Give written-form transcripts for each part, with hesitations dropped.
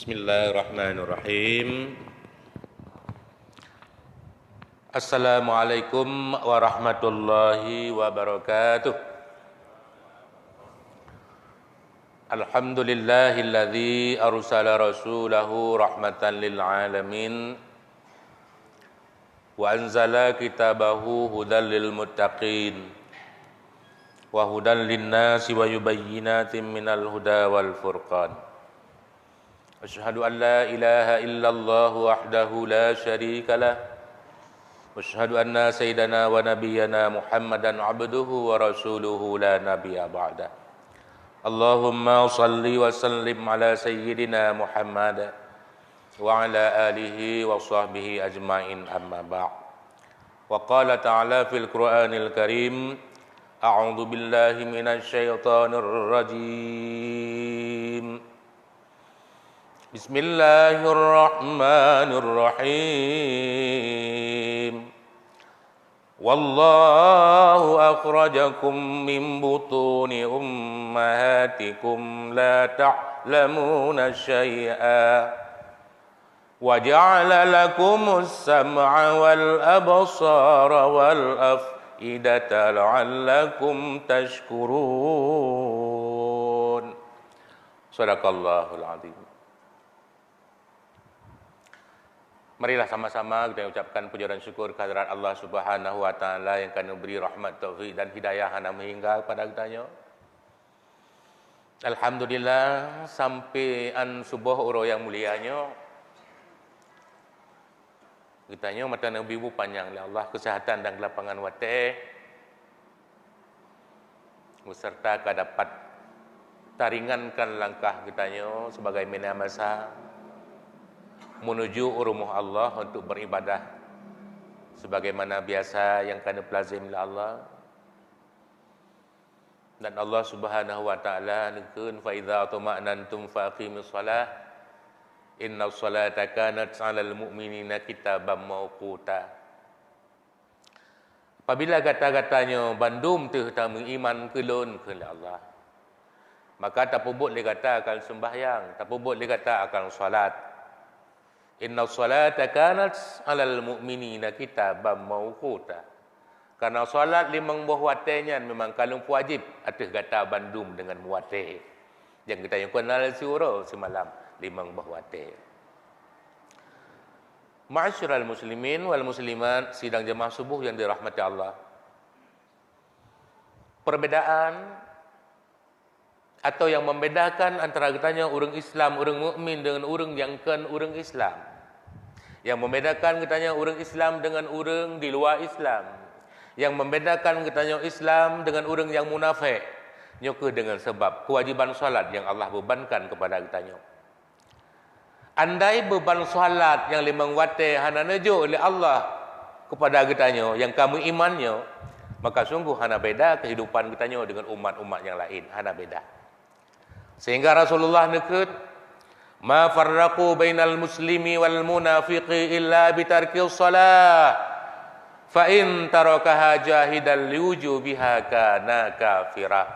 Bismillahirrahmanirrahim. Assalamualaikum warahmatullahi wabarakatuh. Alhamdulillahilladzi arsala rasulahu rahmatan lil alamin wa anzala kitabahu hudan lil muttaqin wa hudan linnasi wa yubayyinatin minal huda wal furqan. Asyhadu an la ilaha illallah wahdahu la syarika lah wa asyhadu anna sayyidana wa nabiyyana Muhammadan abduhu wa rasuluhu la nabiyya ba'da. Allahumma salli wa sallim ala sayyidina Muhammad wa ala alihi wa sahbihi ajma'in amma ba'd. Wa qala ta'ala fil Qur'anil Karim, a'udzu billahi minasy syaithanir rajim. Bismillahirrahmanirrahim. Wallahu akhrajakum min butuni ummahatikum la ta'lamuna syai'a wa ja'ala lakumus sam'a wal absara wal af'idata la'allakum tashkurun. Shadaqallahul azim. Marilah sama-sama kita ucapkan puja dan syukur kehadirat Allah Subhanahu wa taala yang akan memberi rahmat, taufik dan hidayah hana hingga kepada kitanya. Alhamdulillah sampai an subuh uro yang mulianya. Kitanya mata Nabi bu panjang oleh Allah, kesehatan dan kelapangan wate beserta dapat taringankan langkah kitanya sebagai mana masa menuju rumah Allah untuk beribadah sebagaimana biasa yang kena pelazim oleh Allah. Dan Allah Subhanahu wa taala nukun fa idza tuma'nantum faqimus shalah innas salata kanat 'alal mu'minina kitaban mawquta. Apabila kata-katanya bandum tu tamu iman kelon ke Allah, maka tak boleh kata akan sembahyang, tak boleh kata akan salat. Inna salata kanat 'alal mu'minina kitaban mawquta. Karena salat limang buah watenya memang kalung wajib atas kata bandum dengan muwate. Yang kita yang kenal surah semalam limang buah wate. Ma'asyiral muslimin wal muslimat, sidang jemaah subuh yang dirahmati Allah. Perbedaan atau yang membedakan antara katanya orang Islam, orang mukmin dengan orang yang kan orang Islam. Yang membedakan katanya orang Islam dengan orang di luar Islam. Yang membedakan katanya Islam dengan orang yang munafik. Nyoke dengan sebab kewajiban salat yang Allah bebankan kepada katanya. Andai beban salat yang limang wate hana nejo oleh Allah kepada katanya yang kamu imannya, maka sungguh hana beda kehidupan katanya dengan umat-umat yang lain, hana beda. Sehingga Rasulullah nekut, ma farraqu bainal muslimi wal munafiqi illa bitarkis salah, fa in tarakaha jahidan liwujubiha kana kafirah.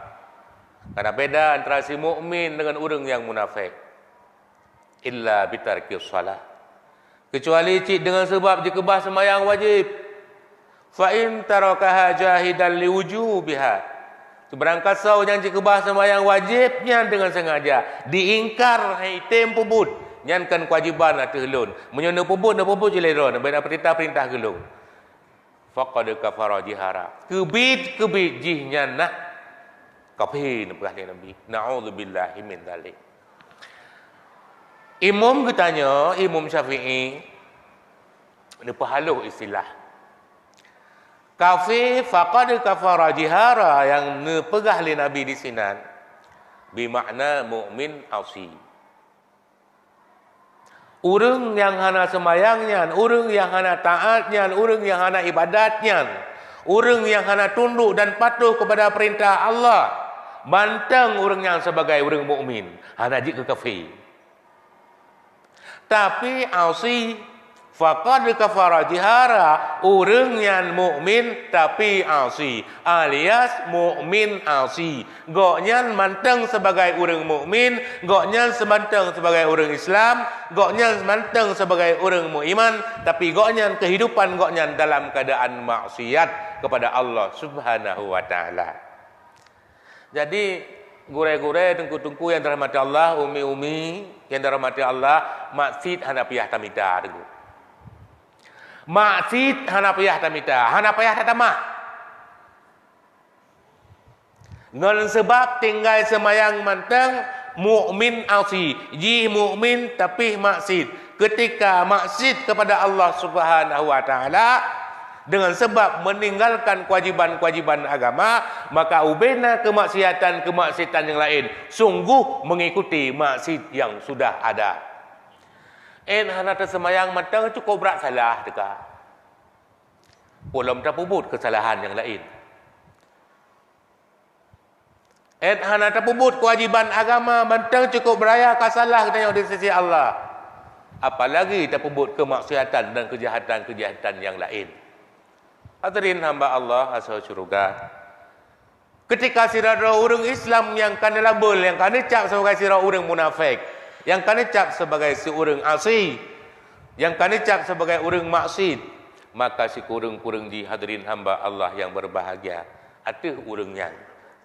Karena beda antara si mukmin dengan orang yang munafik. Illa bitarkis salah, kecuali cik dengan sebab dikebah sembahyang wajib. Fa in tarakaha jahidan liwujubiha, seberangkat sau yang dikebah sembahyang wajibnya dengan sengaja diingkar hai tempo bud nyankan kewajiban atau helun menyona pebut jileron benda perintah gelung faqad kafara jihara kebit jihnya nak kafir Nabi. Na'udzubillahi min dzalik. Imam katanya, Imam Syafi'i dia pahaluh istilah kafir faqad kafara jihara yang nepegah li Nabi di sinan bermakna mukmin asi. Orang yang hana sembayangnya, orang yang hana taatnya, orang yang hana ibadatnya, orang yang hana tunduk dan patuh kepada perintah Allah, bantang orang yang sebagai orang mukmin, hana jik ke kafir. Tapi asi Faqad kafara jihara, urang yang mukmin tapi asi, alias mukmin asi. Goknya manteng sebagai orang mukmin, goknya semanteng sebagai orang Islam, goknya semanteng sebagai orang mukmin, tapi goknya kehidupan goknya dalam keadaan maksiat kepada Allah Subhanahu wa taala. Jadi gure-gure tengku-tengku yang dirahmati Allah, umi-umi yang dirahmati Allah, maksud hanapiyah tamida tengku. Maksud hanapiyah tamida, hanapiyah tatamah. Ngan sebab tinggal semayang manteng mukmin asi, ji mukmin tapi maksud. Ketika maksud kepada Allah Subhanahu wa taala dengan sebab meninggalkan kewajiban-kewajiban agama, maka ubena kemaksiatan yang lain sungguh mengikuti maksud yang sudah ada. Hana tersemayang matang cukup berat salah dekat. Belum terpubut kesalahan yang lain. Hana terpubut kewajiban agama matang cukup beraya kasalah katanya di sisi Allah. Apalagi terpubut kemaksiatan dan kejahatan-kejahatan yang lain. Hadirin hamba Allah asal syurga. Ketika sirah orang Islam yang kena label, yang kena cap sebagai sirah orang munafik, yang kena cap sebagai seorang asi, yang kena cap sebagai orang maksud, maka si kurang-kurang di hadirin hamba Allah yang berbahagia, ada orang yang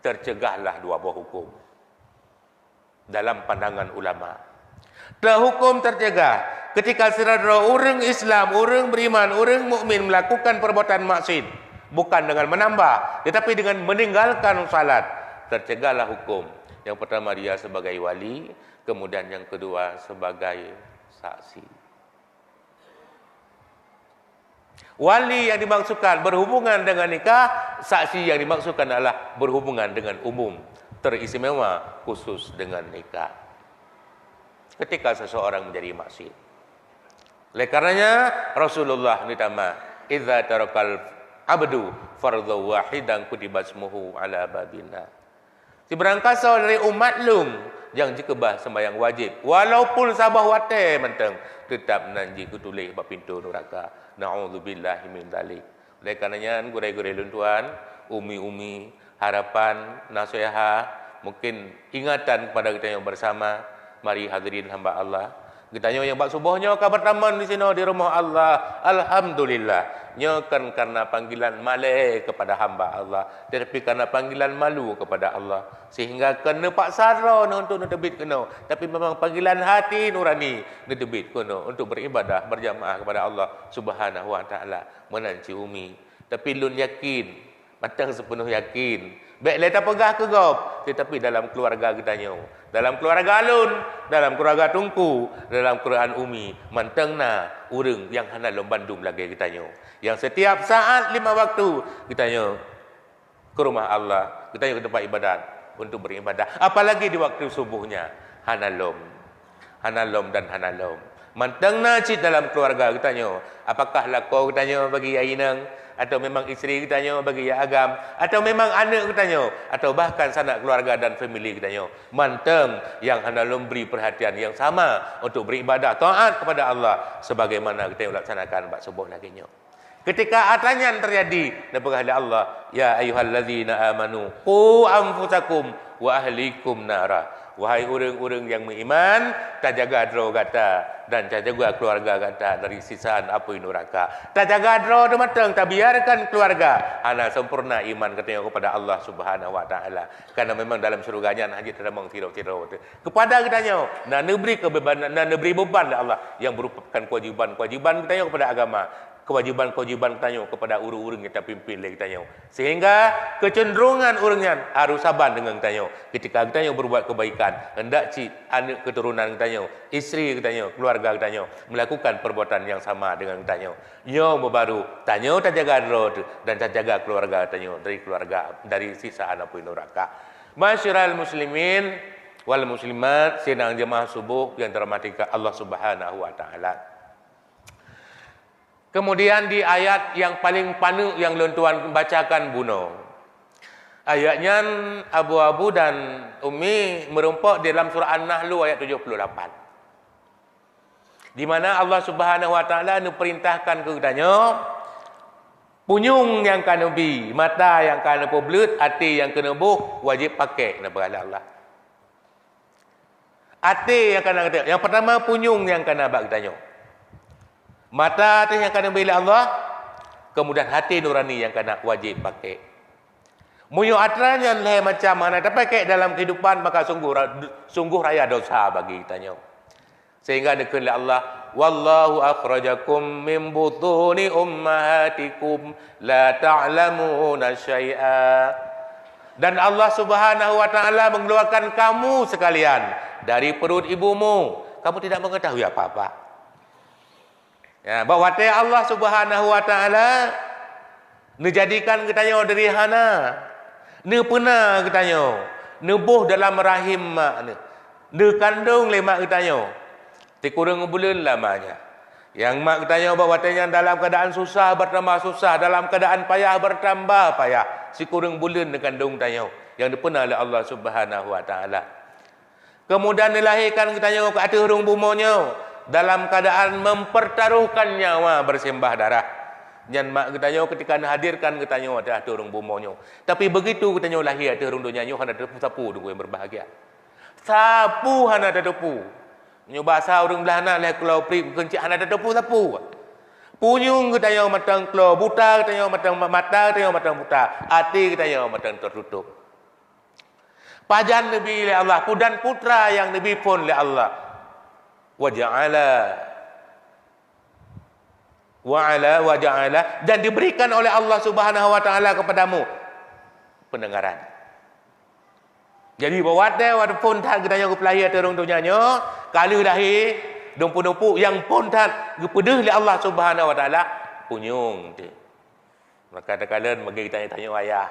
tercegahlah dua buah hukum dalam pandangan ulama. Terhukum tercegah ketika saudara orang Islam, orang beriman, orang mukmin melakukan perbuatan maksiat, bukan dengan menambah tetapi dengan meninggalkan salat, tercegahlah hukum. Yang pertama dia sebagai wali, kemudian yang kedua sebagai saksi. Wali yang dimaksudkan berhubungan dengan nikah, saksi yang dimaksudkan adalah berhubungan dengan umum, teristimewa khusus dengan nikah. Ketika seseorang menjadi maksiat. Oleh karenanya Rasulullah ditama, "Idza tarakal abdu fardhu wahidan kutiba ismuhu ala babina." Si berangkasa dari umat lung yang jika bah sembahyang wajib, walaupun sabah wate menteng, tetap nanji kutulis bab pintu neraka. Na'udzubillahi min dzalik. Oleh karenanya gurai-gurai luntuan, umi-umi, harapan, nasihat, mungkin ingatan kepada kita yang bersama. Mari hadirin hamba Allah, kita yang bak subuhnya kabar taman di sini di rumah Allah, alhamdulillah. Nya kan karena panggilan malai kepada hamba Allah, tetapi karena panggilan malu kepada Allah, sehingga kena paksa untuk netebit kena, tapi memang panggilan hati nurani netebit kena untuk beribadah berjamaah kepada Allah Subhanahu wa taala. Menanci umi, tapi lun yakin, matang sepenuh yakin. Baik tak pegah ke gop, tetapi dalam keluarga kita nyo, dalam keluarga alun, dalam keluarga tungku, dalam Quran umi, mantengna urang yang hana lom Bandung lagi kita nyo. Yang setiap saat 5 waktu kita nyo ke rumah Allah, kita nyo ke tempat ibadat untuk beribadah. Apalagi di waktu subuhnya, hana lom dan hana lom. Mantengna cit dalam keluarga kita nyo. Apakah lako kita nyo bagi yainang, atau memang isteri kita nyo bagi ya agam, atau memang anak kita nyo, atau bahkan sanak keluarga dan family kita nyo. Manteng yang hendak beri perhatian yang sama untuk beribadah taat kepada Allah sebagaimana kita yang laksanakan bab subuh lagi nyo. Ketika atanyan terjadi daripada Allah, ya ayyuhallazina amanu qu anfusakum wa ahlikum nara. Wahai orang-orang yang beriman, tak jaga dro kata dan tak jaga keluarga kata dari sisaan api neraka. Tak jaga dro de matang, tak biarkan keluarga ana sempurna iman katanya kepada Allah Subhanahu wa taala. Karena memang dalam surganya haji teremang tiro-tiro kepada katanya nak neberi kebebanan, nak neberi beban Allah yang merupakan kewajiban-kewajiban katanya kepada agama. Kewajiban-kewajiban tanya kepada urang-urang yang kita pimpin lagi tanya. Sehingga kecenderungan orangnya harus sabar dengan tanya. Ketika kita berbuat kebaikan, hendak cik anak keturunan tanya, isteri tanya, keluarga tanya melakukan perbuatan yang sama dengan tanya. Yo baru tanya tak jaga road dan tak jaga keluarga tanya dari sisa anak pun neraka. Masyiral muslimin wal muslimat, sidang jemaah subuh yang dirahmati Allah Subhanahu wa taala. Kemudian di ayat yang paling panu yang lentuan bacakan buno. Ayatnya abu-abu dan umi merompak di dalam surah An-Nahl ayat 78. Di mana Allah Subhanahu Wa Taala perintahkan ke katanya, punyung yang kena bi, mata yang kena poblut, hati yang kena buh, wajib pakai nak berhala Allah. Hati yang kena kata, yang pertama punyung yang kena bak katanya. Mata tu yang kena bila Allah, kemudian hati nurani yang kena wajib pakai. Muyo atranya leh macam mana tak pakai dalam kehidupan, maka sungguh raya dosa bagi kitanya. Sehingga dikatakan Allah, wallahu akhrajakum min butuni ummahatikum la ta'lamuna syai'a. Dan Allah Subhanahu Wa Taala mengeluarkan kamu sekalian dari perut ibumu, kamu tidak mengetahui apa-apa. Ya, bahawa Allah Subhanahu Wa Taala menjadikan katanya dari hana, ne pernah katanya, nebuh dalam rahim mak ne kandung le mak katanya. Tikurang bulan lamanya. Yang mak katanya bahawa dalam keadaan susah bertambah susah, dalam keadaan payah bertambah payah. Si kurang bulan ne kandung katanya, yang dipernah oleh Allah Subhanahu Wa Taala. Kemudian dilahirkan katanya ke atas hurung bumonya, dalam keadaan mempertaruhkan nyawa bersembah darah. Yang mak katanya ketika hadirkan katanya ada orang bumonyo. Tapi begitu katanya lahir ada orang dunianya hana tepu sapu dulu yang berbahagia. Sapu hana tepu. Nyo bahasa orang belahana leh kelau pri kencik hana tepu sapu. Punyung katanya matang kelau buta, katanya matang mata, katanya matang buta. Hati katanya matang tertutup. Pajan Nabi oleh Allah, dan putra yang Nabi pun oleh Allah. Wa'ala dan diberikan oleh Allah Subhanahu Wa Taala kepadamu pendengaran. Jadi bawa dia pun tak gedanya ke pelahir terung dunyanya, kalau lahir dompu-dompu yang pun tak gepedeh oleh Allah Subhanahu Wa Taala punyung tu. Maka kadang-kadang bagi tanya-tanya ayah,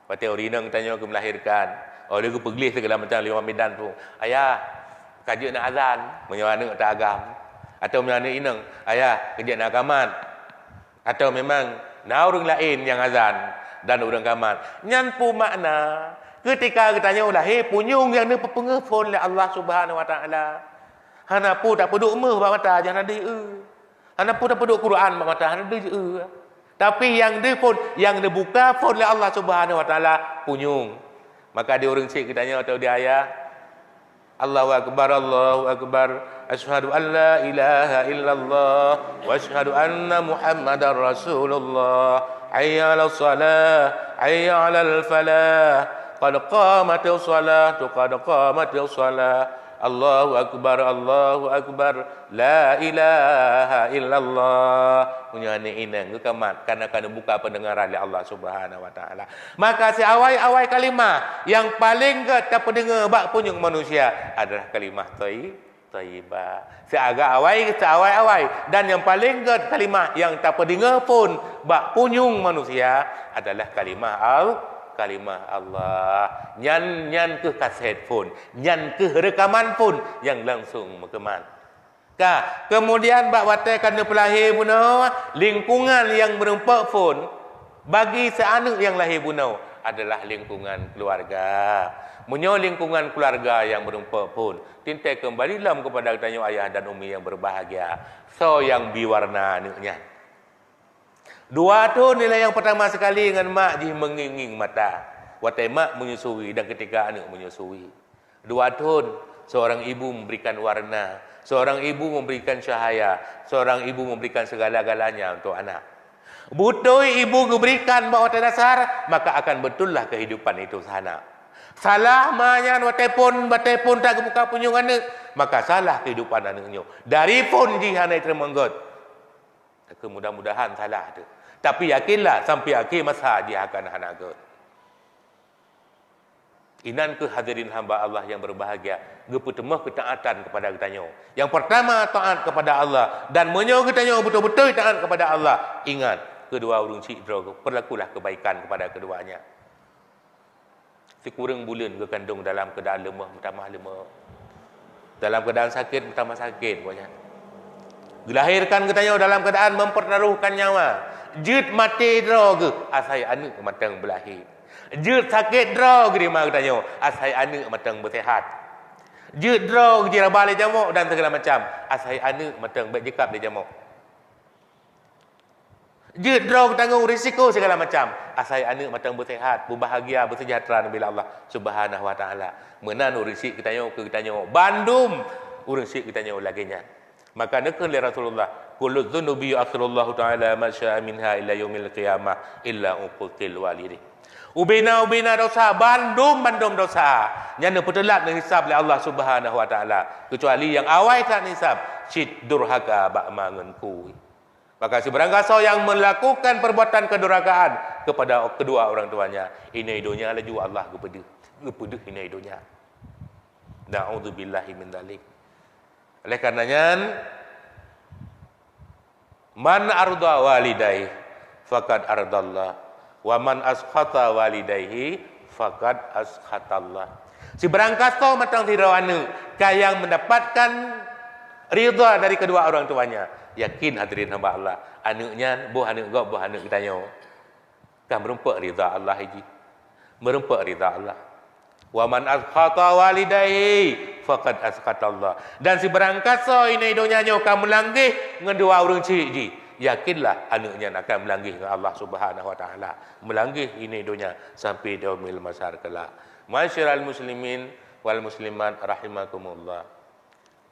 pati orang tanya ke melahirkan, oh dia ke pergelis segala macam lima medan tu. Ayah, kaji nak azan, menyuana tak agam. Atau menyuana inang, ayah, kerja nak kaman. Atau memang, nak orang lain yang azan dan orang kaman. Nyan pu makna, ketika katanya lahir, punyung yang dia pengepun oleh Allah Subhanahu Wa Taala. Hana pu tak peduk meh bak mata, jangan ada Hana pu tak peduk Quran bak mata, hana ada Tapi yang dia pun, yang dia buka pun oleh Allah Subhanahu Wa Taala, punyung. Maka dia orang cik katanya atau dia ayah, Allahu Akbar, asyhadu an la ilaha illallah, wa asyhadu anna Muhammadar Rasulullah, hayya 'alas salah, hayya 'alal falah, qad qamatis salah, qad qamatis salah, Allahu Akbar, la ilaha illallah. Punya ni inang ke kamat karena buka pendengaran oleh Allah Subhanahu Wa Taala. Maka si awal kalimah yang paling ke tak pendengar bak punyung manusia adalah kalimah thayyibah. Si agak awal dan yang paling ke kalimah yang tak pendengar pun bak punyung manusia adalah kalimah Allah. Nyan ke kaset pun, nyan ke rekaman pun yang langsung mekeman. Kemudian bak watai kena pelahir punau, lingkungan yang berempat pun bagi seanak yang lahir punau adalah lingkungan keluarga. Menyo lingkungan keluarga yang berempat pun tintai kembali dalam kepada tanya ayah dan umi yang berbahagia. So yang biwarna anaknya. Dua tu nilai yang pertama sekali dengan mak ji menginging mata. Watai mak menyusui dan ketika anak menyusui. Dua tahun seorang ibu memberikan warna, seorang ibu memberikan cahaya, seorang ibu memberikan segala-galanya untuk anak. Butuh ibu memberikan bahawa dasar, maka akan betullah kehidupan itu sana. Salah manyan watai pun tak buka punyung anak, maka salah kehidupan anaknya. Dari pun jihana termenggot. Mudah-mudahan salah tu. Tapi yakinlah sampai akhir masa dia akan hanaga. Inan ke hadirin hamba Allah yang berbahagia, gepetemah ketaatan kepada kitanya. Yang pertama taat kepada Allah dan menyo kitanya betul-betul taat kepada Allah. Ingat, kedua urang cik perlakulah kebaikan kepada keduanya. Sekurang bulan kekandung dalam keadaan lemah bertambah lemah. Dalam keadaan sakit bertambah sakit banyak. Dilahirkan katanya dalam keadaan mempertaruhkan nyawa. Jut mati draw ke asai anak matang berlahir. Jut sakit draw ke dia katanya asai anak matang bersihat. Jedro je balik jamuk dan segala macam. Asai anak matang baik jekap dia jamuk. Jedro tanggung risiko segala macam. Asai anak matang bersihat, berbahagia, bersejahtera bila Allah Subhanahu wa taala. Menan risik kita nyo ke kita nyo. Bandum risik kita nyo laginya. Maka nakal Rasulullah, kullu dzunubi akhirullahu taala ma syaa minha illa yaumil qiyamah illa uqtil walidi. Ubina dosa, bandum dosa. Nyana petelak dan hisab oleh Allah Subhanahu wa taala. Kecuali yang awal tak hisab, syid durhaka ba'ma ngenku. Maka seberang kasa yang melakukan perbuatan kedurhakaan kepada kedua orang tuanya, ini dunia laju Allah kepada ini dunia. Na'udzubillahi min dzalik. Oleh karenanya, man arda walidayhi faqad ardallah. Wa man askhata walidayhi faqad askhatallah. Si berangkaso matang tirawana yang mendapatkan ridha dari kedua orang tuanya. Yakin hadirin hamba Allah, anaknya buh anak gak buh anak kita nyo. Kan merumpak ridha Allah haji. Merumpak ridha Allah. Wa man askhata walidayhi faqad askhatallah. Dan si berangkaso ini dunia nyo kamu langgih dengan dua orang cik. Yakinlah anaknya akan melangkah dengan Allah Subhanahu wa taala, melangkah ini dunia sampai yaumil masar kelak. Masyiral muslimin wal muslimat rahimakumullah.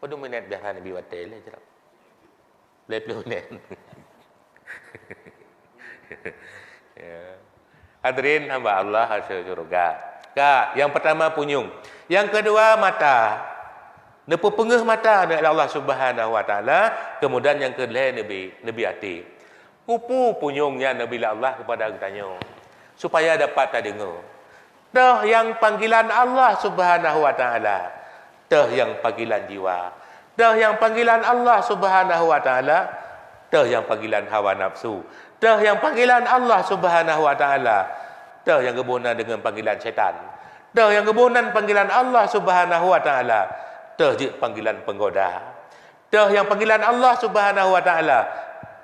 Pada minit biasa Nabi watai lah jerap. Lebih minit. Ya. Hadirin hamba Allah hasil surga. Yang pertama punyung, yang kedua mata. Nepu pengeh mata oleh Allah Subhanahu wa taala, kemudian yang kedua Nabi hati. Kupu punyungnya Nabi Allah kepada kitanya supaya dapat terdengar. Dah yang panggilan Allah Subhanahu wa taala, dah yang panggilan jiwa. Dah yang panggilan Allah Subhanahu wa taala, dah yang panggilan hawa nafsu. Dah yang panggilan Allah Subhanahu wa taala, dah yang kebunan dengan panggilan syaitan. Dah yang kebunan panggilan Allah Subhanahu wa taala. Dah je panggilan penggoda. Dah yang panggilan Allah Subhanahu wa taala.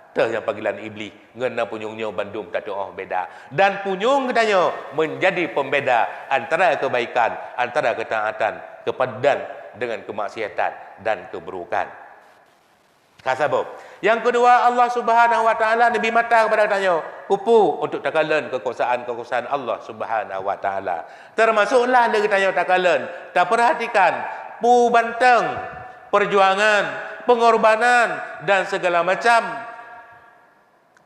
Dah yang panggilan iblis. Ngena punyungnya bandung tak doa beda. Dan punyung katanya menjadi pembeda antara kebaikan, antara ketaatan, kepadan dengan kemaksiatan dan keburukan. Kasabab. Yang kedua, Allah Subhanahu wa taala Nabi mata kepada katanya kupu untuk takalan kekuasaan Allah Subhanahu wa taala. Termasuklah dia katanya takalan, tak perhatikan pu banteng, perjuangan, pengorbanan dan segala macam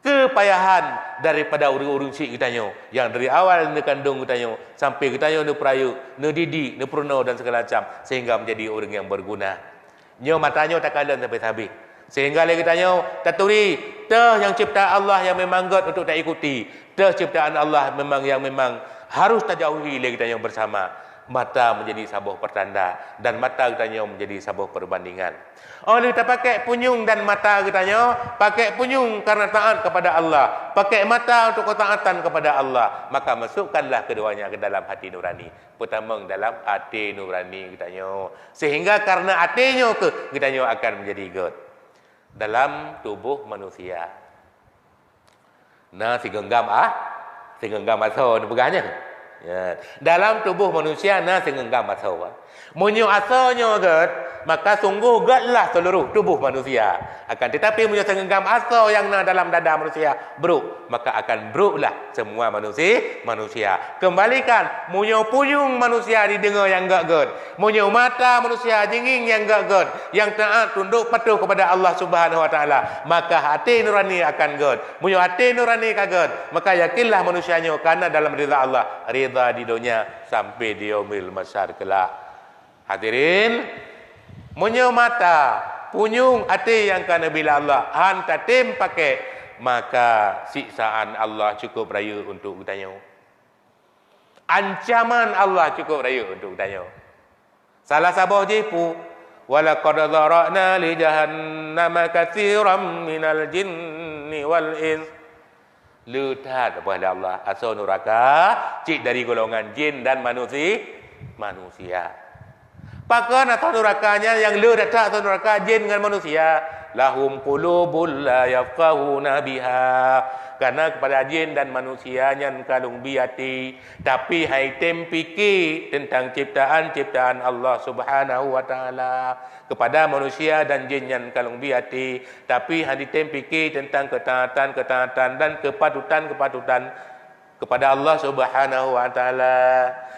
kepayahan daripada urung-urung cik kitanya yang dari awal ne kandung kitanya sampai kitanya ne perayu, ne didik, ne purno dan segala macam sehingga menjadi orang yang berguna. Nyo matanya tak kalan sampai habis. Sehingga lagi kitanya taturi dah yang ciptaan Allah yang memang god untuk tak ikuti. Dah ciptaan Allah yang memang harus tajauhi lagi kitanya bersama. Mata menjadi sabuh pertanda dan mata kitanya menjadi sabuh perbandingan. Oleh kita pakai punyung dan mata kitanya, pakai punyung karena taat kepada Allah, pakai mata untuk ketaatan kepada Allah, maka masukkanlah keduanya ke dalam hati nurani. Pertama dalam hati nurani kitanya. Sehingga karena hatinya kitanya akan menjadi god dalam tubuh manusia. Nah, si genggam asal ni pegahnya. Ya. Dalam tubuh manusia na sengenggam asal. Munyo asalnya gad, maka sungguh gadlah seluruh tubuh manusia. Akan tetapi munyo sengenggam asal yang na dalam dada manusia bruk, maka akan bruklah semua manusia. Kembalikan munyo punyung manusia didengar yang gak gad. Munyo mata manusia jinging yang gak gad, yang taat tunduk patuh kepada Allah Subhanahu wa taala, maka hati nurani akan gad. Munyo hati nurani kagad, maka yakinlah manusianya karena dalam ridha Allah, ridha di dunia sampai di yaumil masyar kelak. Hadirin, munyo mata, punyung hati yang kana bila Allah hantar tim pakai, maka siksaan Allah cukup raya untuk kitanya. Ancaman Allah cukup raya untuk kitanya. Salah sabah jipu, walaqad dharana li jahannama katsiran minal jinni wal ins. Lutat kepada Allah asal neraka cik dari golongan jin dan manusia. Pakan atau nerakanya yang lu datang atau neraka jin dengan manusia. lahum qulubul la yafqahuna biha. Karena kepada jin dan manusia yang kalung biati, tapi hai tem fikir tentang ciptaan-ciptaan Allah Subhanahu wa taala. Kepada manusia dan jin yang kalung biati, tapi hai tem fikir tentang ketaatan-ketaatan dan kepatutan-kepatutan kepada Allah Subhanahu wa taala.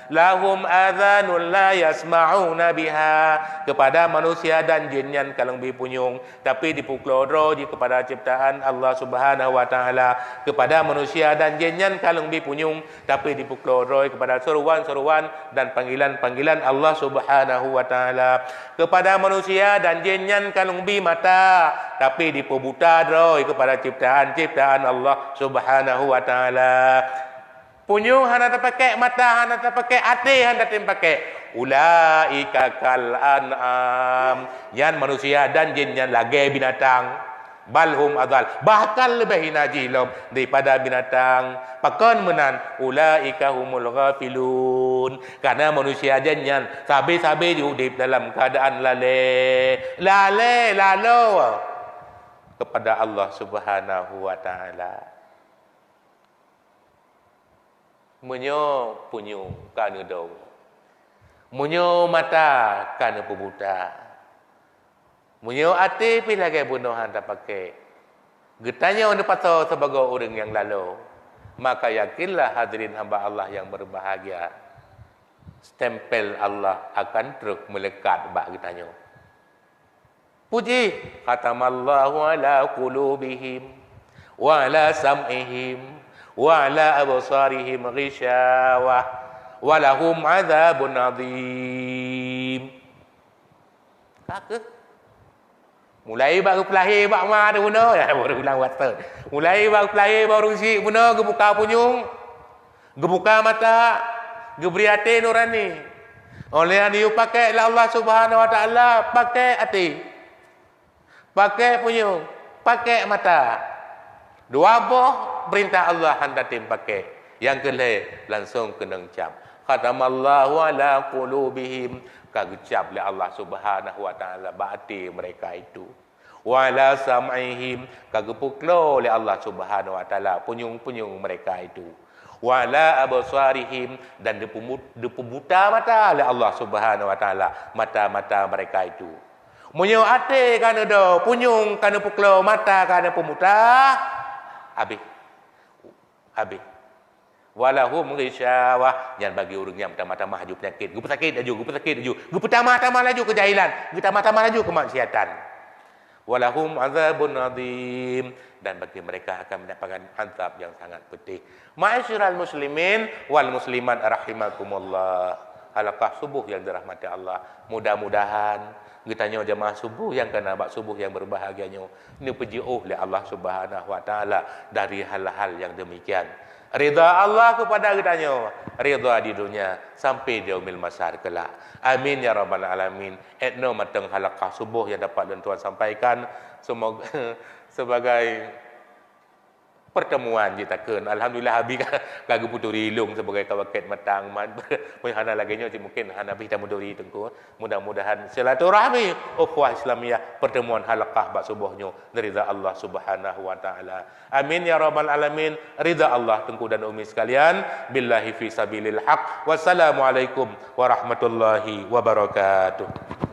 Lahum adhanun la yasma'una biha. Kepada manusia dan jin yang kalung bipunyung, tapi dipukloro kepada ciptaan Allah Subhanahu wa taala. Kepada manusia dan jin yang kalung bipunyung, tapi dipukloro kepada seruan-seruan dan panggilan-panggilan Allah Subhanahu wa taala. Kepada manusia dan jin yang kalung bi mata, tapi dipubuta kepada ciptaan-ciptaan Allah Subhanahu wa taala. Punyung hana terpakai mata, hana terpakai hati, hana terpakai. Ulaika kal an'am. Yan manusia dan jin yang lagi binatang. Balhum adal. Bahkan lebih najilum daripada binatang. Pakan menan. Ulaika humul ghafilun. Karena manusia jin yang sabi-sabi diudip dalam keadaan lalai. Lalu kepada Allah Subhanahu wa ta'ala. Munyo punyo kana dau. Munyo mata kana pebuta. Munyo ati pi lagi bunuh handa pakai. Getanya unda pato sebagai orang yang lalu. Maka yakinlah hadirin hamba Allah yang berbahagia. Stempel Allah akan terus melekat bak getanya. Puji khatamallahu ala qulubihim wa ala sam'ihim wa ala absarihim ghishawah wa lahum adzabun adzim. Kak mulai baru pelahir bak ma ada guna ya baru ulang water. Mulai baru pelahir baru si guna gebuka punyung, gebuka mata, geberi hati nurani. Oleh yang you pakai Allah Subhanahu wa taala, pakai hati. Pakai punyung, pakai mata. Dua boh perintah Allah handa tim pakai. Yang kelih langsung kena ucap. Khatamallahu ala qulubihim. Kagecap oleh Allah Subhanahu wa taala bati mereka itu. Wa ala sam'ihim. Kagepuklo oleh Allah Subhanahu wa taala punyung-punyung mereka itu. Wa ala absarihim dan dipebuta mata oleh Allah Subhanahu wa taala mata-mata mereka itu. Munyo ate kana do punyung kana puklo mata kana pemuta habis walahum ghisyawah. Jangan bagi orang yang pertama-tama haju penyakit, gu pesakit aju, gu pertama-tama laju kejahilan, gu pertama-tama laju kemaksiatan. Walahum azabun adzim, dan bagi mereka akan mendapatkan azab yang sangat pedih. Ma'asyiral muslimin wal muslimat rahimakumullah. Halaqah subuh yang dirahmati Allah. Mudah-mudahan Getanya jemaah subuh yang kena bak subuh yang berbahagianya ini puji oleh Allah Subhanahu wa taala dari hal-hal yang demikian. Ridha Allah kepada getanya, ridha di dunia sampai di yaumil masar kelak. Amin ya rabbal alamin. Etno mateng halaqah subuh yang dapat dan Tuhan sampaikan semoga sebagai pertemuan jitakeun. Alhamdulillah habis lagu puturi ilung sebagai kawaket matang man. Hana laginya mungkin hana bih tamuduri tengku. Mudah-mudahan silaturahmi ukhuwah Islamiyah pertemuan halaqah bak subuhnya dari ridha Allah Subhanahu wa taala. Amin ya rabbal alamin. Ridha Allah tengku dan umi sekalian. Billahi fi sabilil haq. Wassalamualaikum warahmatullahi wabarakatuh.